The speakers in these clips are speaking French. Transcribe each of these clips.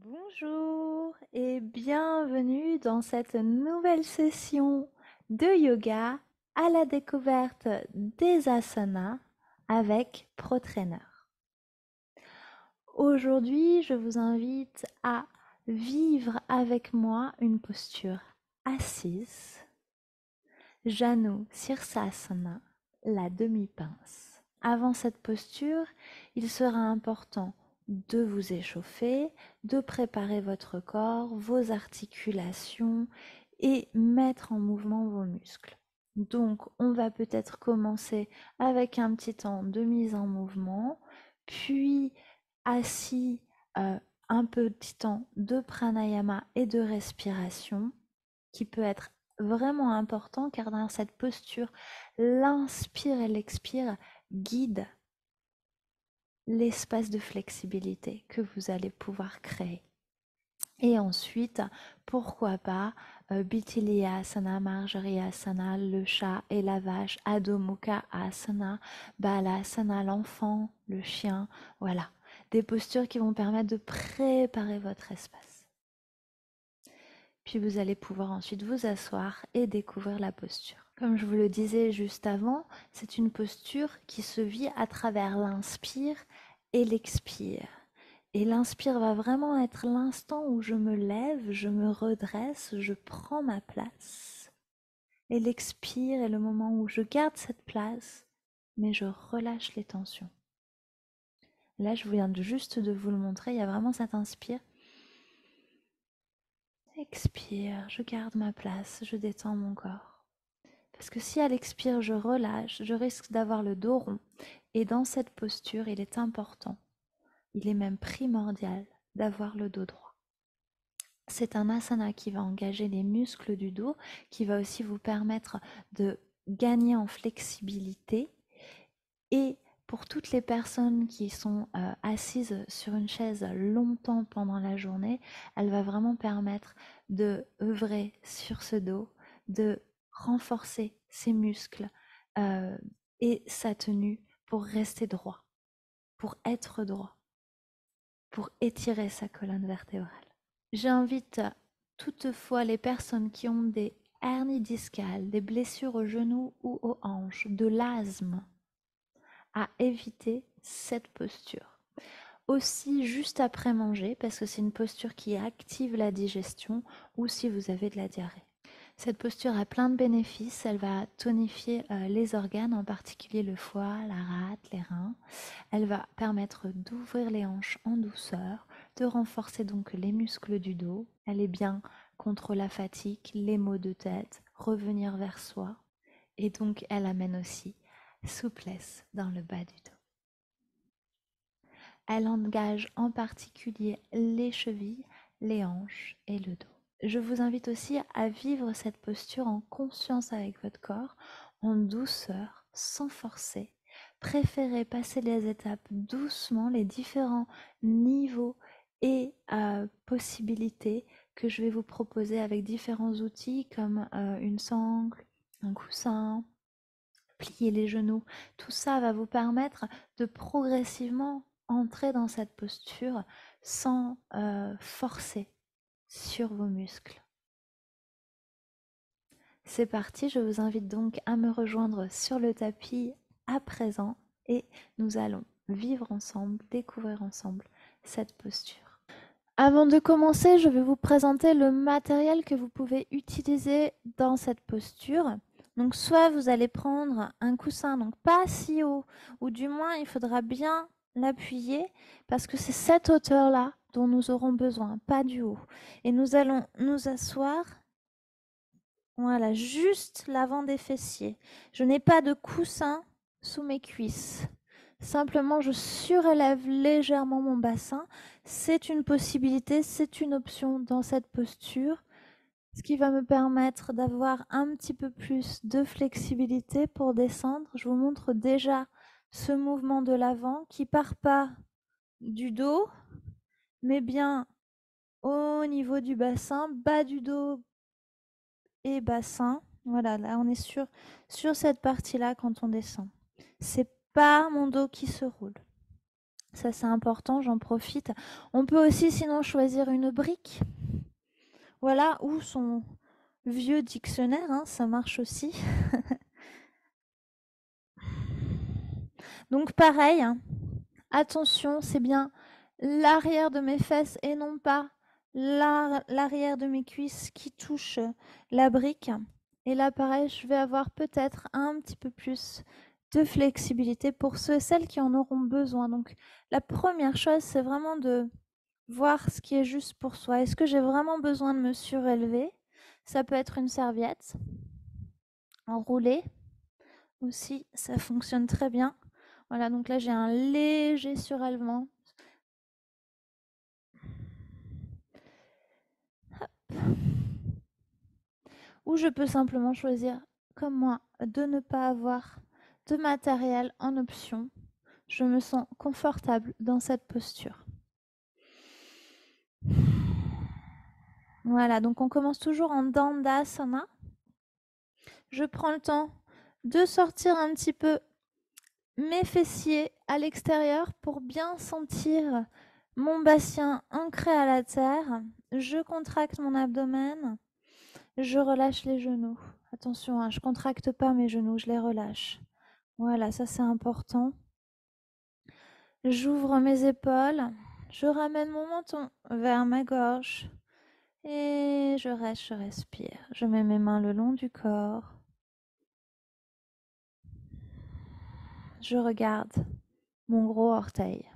Bonjour et bienvenue dans cette nouvelle session de yoga à la découverte des asanas avec ProTrainer. Aujourd'hui, je vous invite à vivre avec moi une posture assise, Janu Sirsasana, la demi-pince. Avant cette posture, il sera important de vous échauffer, de préparer votre corps, vos articulations et mettre en mouvement vos muscles. Donc, on va peut-être commencer avec un petit temps de mise en mouvement, puis assis un petit temps de pranayama et de respiration qui peut être vraiment important car dans cette posture, l'inspire et l'expire guident l'espace de flexibilité que vous allez pouvoir créer. Et ensuite, pourquoi pas Bhitiliasana, Marjariasana, le chat et la vache, Adho Mukha Asana, Balasana, l'enfant, le chien, voilà. Des postures qui vont permettre de préparer votre espace. Puis vous allez pouvoir ensuite vous asseoir et découvrir la posture. Comme je vous le disais juste avant, c'est une posture qui se vit à travers l'inspire et l'expire. Et l'inspire va vraiment être l'instant où je me lève, je me redresse, je prends ma place. Et l'expire est le moment où je garde cette place, mais je relâche les tensions. Là, je viens juste de vous le montrer, il y a vraiment cet inspire. Expire, je garde ma place, je détends mon corps. Parce que si à l'expire, je relâche, je risque d'avoir le dos rond. Et dans cette posture, il est important, il est même primordial d'avoir le dos droit. C'est un asana qui va engager les muscles du dos, qui va aussi vous permettre de gagner en flexibilité. Et pour toutes les personnes qui sont assises sur une chaise longtemps pendant la journée, elle va vraiment permettre de œuvrer sur ce dos, de renforcer ses muscles et sa tenue pour rester droit, pour être droit, pour étirer sa colonne vertébrale. J'invite toutefois les personnes qui ont des hernies discales, des blessures aux genoux ou aux hanches, de l'asthme, à éviter cette posture. Aussi juste après manger, parce que c'est une posture qui active la digestion, ou si vous avez de la diarrhée. Cette posture a plein de bénéfices, elle va tonifier les organes, en particulier le foie, la rate, les reins. Elle va permettre d'ouvrir les hanches en douceur, de renforcer donc les muscles du dos. Elle est bien contre la fatigue, les maux de tête, revenir vers soi. Et donc elle amène aussi souplesse dans le bas du dos. Elle engage en particulier les chevilles, les hanches et le dos. Je vous invite aussi à vivre cette posture en conscience avec votre corps, en douceur, sans forcer. Préférez passer les étapes doucement, les différents niveaux et possibilités que je vais vous proposer avec différents outils comme une sangle, un coussin, plier les genoux. Tout ça va vous permettre de progressivement entrer dans cette posture sans forcer sur vos muscles. C'est parti, je vous invite donc à me rejoindre sur le tapis à présent et nous allons vivre ensemble, découvrir ensemble cette posture. Avant de commencer, je vais vous présenter le matériel que vous pouvez utiliser dans cette posture. Donc soit vous allez prendre un coussin, donc pas si haut, ou du moins il faudra bien l'appuyer parce que c'est cette hauteur-là dont nous aurons besoin, pas du haut. Et nous allons nous asseoir, voilà, juste l'avant des fessiers. Je n'ai pas de coussin sous mes cuisses. Simplement, je surélève légèrement mon bassin. C'est une possibilité, c'est une option dans cette posture, ce qui va me permettre d'avoir un petit peu plus de flexibilité pour descendre. Je vous montre déjà ce mouvement de l'avant qui part pas du dos, mais bien au niveau du bassin, bas du dos et bassin. Voilà, là on est sur cette partie-là quand on descend. C'est pas mon dos qui se roule. Ça, c'est important, j'en profite. On peut aussi sinon choisir une brique. Voilà, ou son vieux dictionnaire, hein, ça marche aussi. Donc pareil, hein, attention, c'est bien l'arrière de mes fesses et non pas l'arrière de mes cuisses qui touche la brique. Et là, pareil, je vais avoir peut-être un petit peu plus de flexibilité pour ceux et celles qui en auront besoin. Donc la première chose, c'est vraiment de voir ce qui est juste pour soi. Est-ce que j'ai vraiment besoin de me surélever? Ça peut être une serviette enroulée aussi, ça fonctionne très bien. Voilà, donc là j'ai un léger surélevement. Ou je peux simplement choisir, comme moi, de ne pas avoir de matériel en option. Je me sens confortable dans cette posture. Voilà, donc on commence toujours en Dandasana. Je prends le temps de sortir un petit peu mes fessiers à l'extérieur pour bien sentir mon bassin ancré à la terre. Je contracte mon abdomen. Je relâche les genoux. Attention, hein, je contracte pas mes genoux, je les relâche. Voilà, ça c'est important. J'ouvre mes épaules. Je ramène mon menton vers ma gorge. Et je reste, je respire. Je mets mes mains le long du corps. Je regarde mon gros orteil.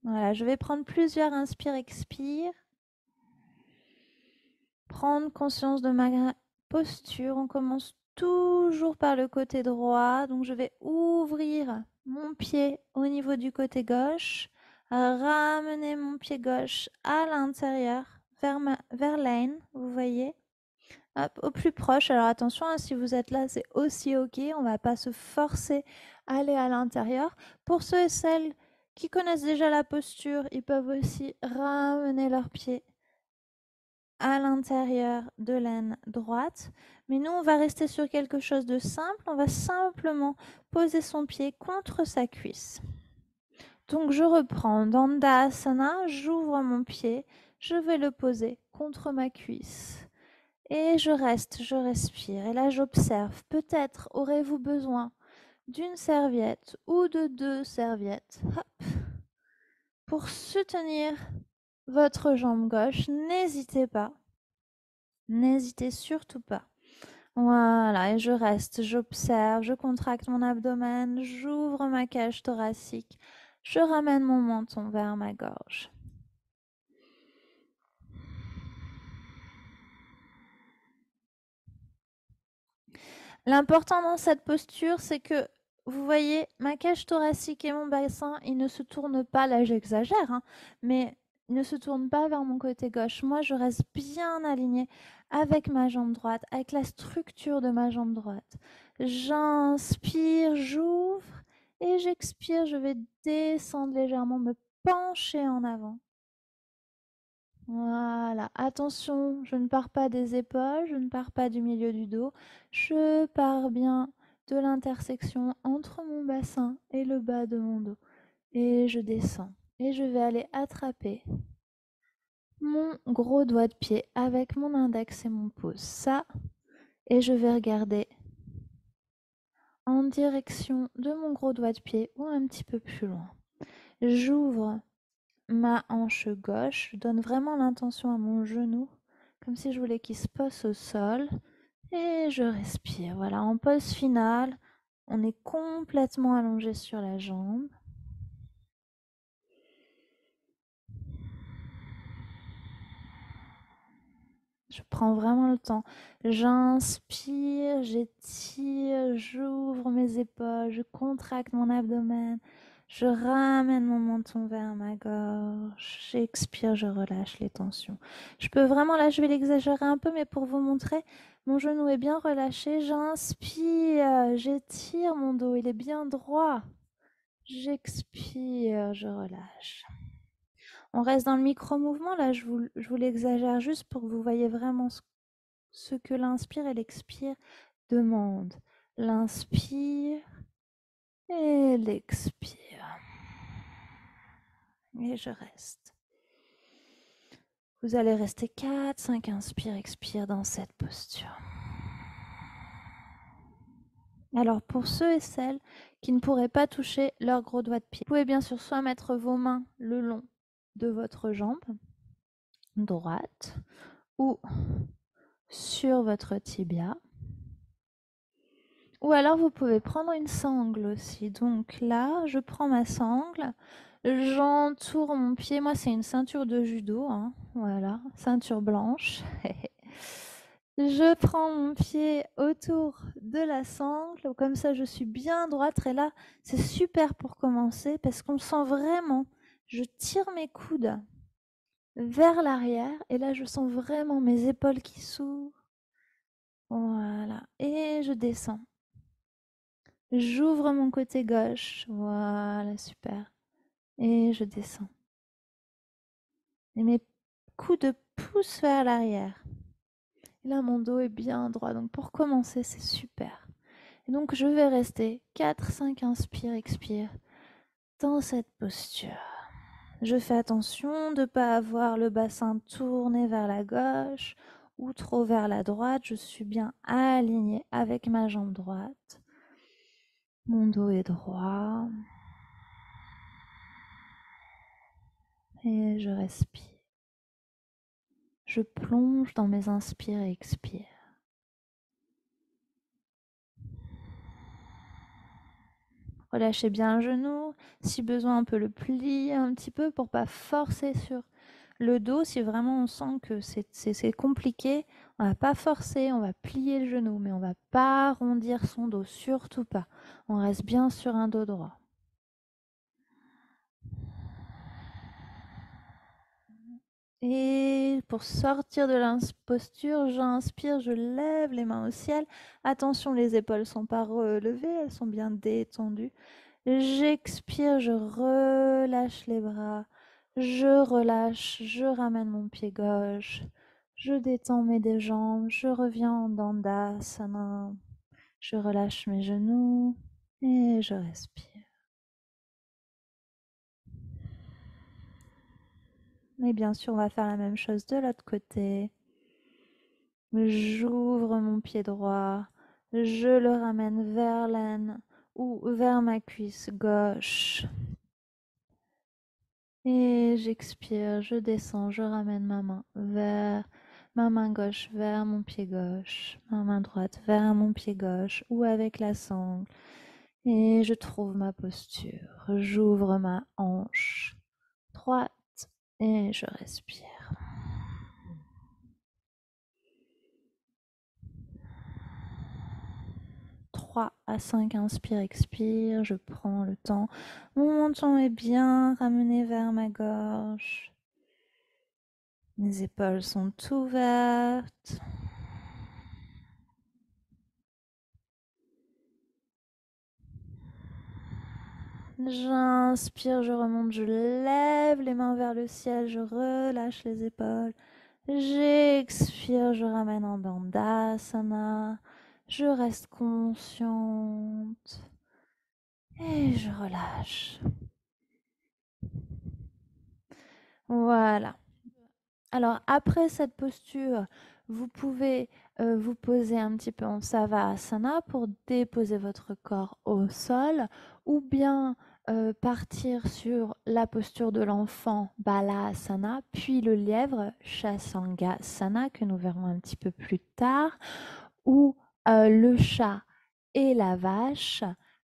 Voilà, je vais prendre plusieurs inspire-expire. Prendre conscience de ma posture. On commence toujours par le côté droit. Donc je vais ouvrir mon pied au niveau du côté gauche. Ramener mon pied gauche à l'intérieur, vers l'aine, vous voyez. Hop, au plus proche. Alors attention, hein, si vous êtes là, c'est aussi OK. On ne va pas se forcer à aller à l'intérieur. Pour ceux et celles qui connaissent déjà la posture, ils peuvent aussi ramener leur pied à l'intérieur de l'aine droite. Mais nous, on va rester sur quelque chose de simple. On va simplement poser son pied contre sa cuisse. Donc, je reprends Dandasana, j'ouvre mon pied, je vais le poser contre ma cuisse. Et je reste, je respire. Et là, j'observe. Peut-être aurez-vous besoin d'une serviette ou de 2 serviettes. Hop. Pour soutenir votre jambe gauche, n'hésitez pas. N'hésitez surtout pas. Voilà, et je reste, j'observe, je contracte mon abdomen, j'ouvre ma cage thoracique, je ramène mon menton vers ma gorge. L'important dans cette posture, c'est que vous voyez, ma cage thoracique et mon bassin, ils ne se tournent pas, là j'exagère, hein, mais ils ne se tournent pas vers mon côté gauche. Moi, je reste bien alignée avec ma jambe droite, avec la structure de ma jambe droite. J'inspire, j'ouvre et j'expire, je vais descendre légèrement, me pencher en avant. Voilà, attention, je ne pars pas des épaules, je ne pars pas du milieu du dos, je pars bien de l'intersection entre mon bassin et le bas de mon dos. Et je descends. Et je vais aller attraper mon gros doigt de pied avec mon index et mon pouce. Ça, et je vais regarder en direction de mon gros doigt de pied ou un petit peu plus loin. J'ouvre ma hanche gauche, je donne vraiment l'intention à mon genou, comme si je voulais qu'il se pose au sol. Et je respire. Voilà, en pause finale, on est complètement allongé sur la jambe. Je prends vraiment le temps. J'inspire, j'étire, j'ouvre mes épaules, je contracte mon abdomen, je ramène mon menton vers ma gorge, j'expire, je relâche les tensions. Je peux vraiment, là je vais l'exagérer un peu, mais pour vous montrer, mon genou est bien relâché. J'inspire, j'étire mon dos, il est bien droit. J'expire, je relâche. On reste dans le micro-mouvement. Là, je vous l'exagère juste pour que vous voyez vraiment ce que l'inspire et l'expire demandent. L'inspire et l'expire. Et je reste. Vous allez rester 4, 5 inspire, expire dans cette posture. Alors, pour ceux et celles qui ne pourraient pas toucher leurs gros doigts de pied, vous pouvez bien sûr soit mettre vos mains le long de votre jambe droite ou sur votre tibia. Ou alors, vous pouvez prendre une sangle aussi. Donc là, je prends ma sangle, j'entoure mon pied. Moi, c'est une ceinture de judo, hein. Voilà, ceinture blanche. Je prends mon pied autour de la sangle, comme ça je suis bien droite. Et là, c'est super pour commencer parce qu'on sent vraiment, je tire mes coudes vers l'arrière et là je sens vraiment mes épaules qui s'ouvrent. Voilà, et je descends. J'ouvre mon côté gauche, voilà, super. Et je descends. Et mes coudes poussent vers l'arrière. Et là, mon dos est bien droit. Donc pour commencer, c'est super. Et donc je vais rester 4-5 inspire, expire dans cette posture. Je fais attention de ne pas avoir le bassin tourné vers la gauche ou trop vers la droite. Je suis bien alignée avec ma jambe droite. Mon dos est droit. Et je respire. Je plonge dans mes inspires et expires. Relâchez bien un genou. Si besoin, on peut le plier un petit peu pour pas forcer sur le dos. Si vraiment on sent que c'est compliqué, on va pas forcer, on va plier le genou, mais on va pas arrondir son dos, surtout pas. On reste bien sur un dos droit. Et pour sortir de la posture, j'inspire, je lève les mains au ciel. Attention, les épaules sont pas relevées, elles sont bien détendues. J'expire, je relâche les bras, je relâche, je ramène mon pied gauche, je détends mes deux jambes, je reviens en Dandasana, je relâche mes genoux et je respire. Et bien sûr, on va faire la même chose de l'autre côté. J'ouvre mon pied droit, je le ramène vers l'aine ou vers ma cuisse gauche. Et j'expire, je descends, je ramène ma main vers ma main gauche vers mon pied gauche, ma main droite vers mon pied gauche ou avec la sangle. Et je trouve ma posture. J'ouvre ma hanche droite et je respire. 3 à 5 inspire, expire, je prends le temps. Mon menton est bien ramené vers ma gorge. Mes épaules sont ouvertes. J'inspire, je remonte, je lève les mains vers le ciel, je relâche les épaules. J'expire, je ramène en Dandasana. Je reste consciente. Et je relâche. Voilà. Alors après cette posture, vous pouvez vous poser un petit peu en Savasana pour déposer votre corps au sol ou bien partir sur la posture de l'enfant Balasana, puis le lièvre Shasangasana que nous verrons un petit peu plus tard, ou le chat et la vache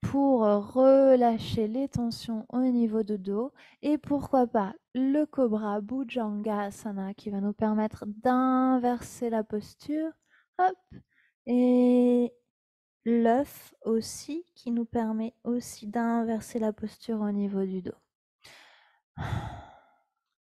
pour relâcher les tensions au niveau du dos et pourquoi pas le cobra Bhujangasana qui va nous permettre d'inverser la posture. Hop. Et l'œuf aussi qui nous permet aussi d'inverser la posture au niveau du dos.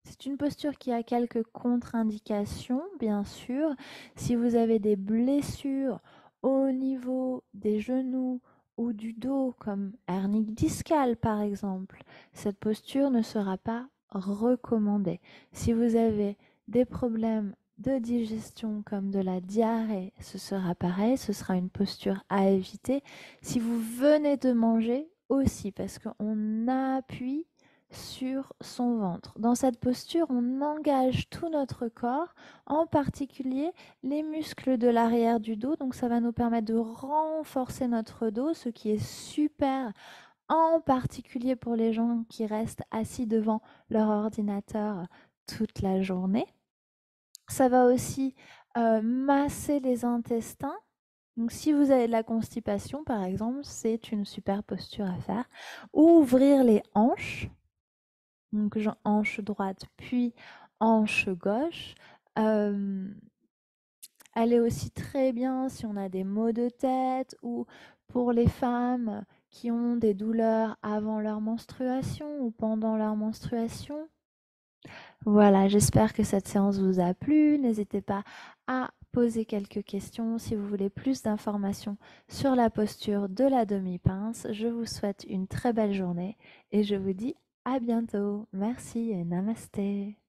C'est une posture qui a quelques contre-indications, bien sûr. Si vous avez des blessures au niveau des genoux ou du dos, comme hernie discale par exemple, cette posture ne sera pas recommandé. Si vous avez des problèmes de digestion comme de la diarrhée, ce sera pareil, ce sera une posture à éviter. Si vous venez de manger aussi, parce qu'on appuie sur son ventre. Dans cette posture, on engage tout notre corps, en particulier les muscles de l'arrière du dos. Donc ça va nous permettre de renforcer notre dos, ce qui est super, en particulier pour les gens qui restent assis devant leur ordinateur toute la journée. Ça va aussi masser les intestins. Donc, si vous avez de la constipation, par exemple, c'est une super posture à faire. Ouvrir les hanches, donc hanche droite puis hanche gauche. Elle est aussi très bien si on a des maux de tête ou pour les femmes qui ont des douleurs avant leur menstruation ou pendant leur menstruation. Voilà, j'espère que cette séance vous a plu. N'hésitez pas à poser quelques questions si vous voulez plus d'informations sur la posture de la demi-pince. Je vous souhaite une très belle journée et je vous dis à bientôt. Merci et namasté.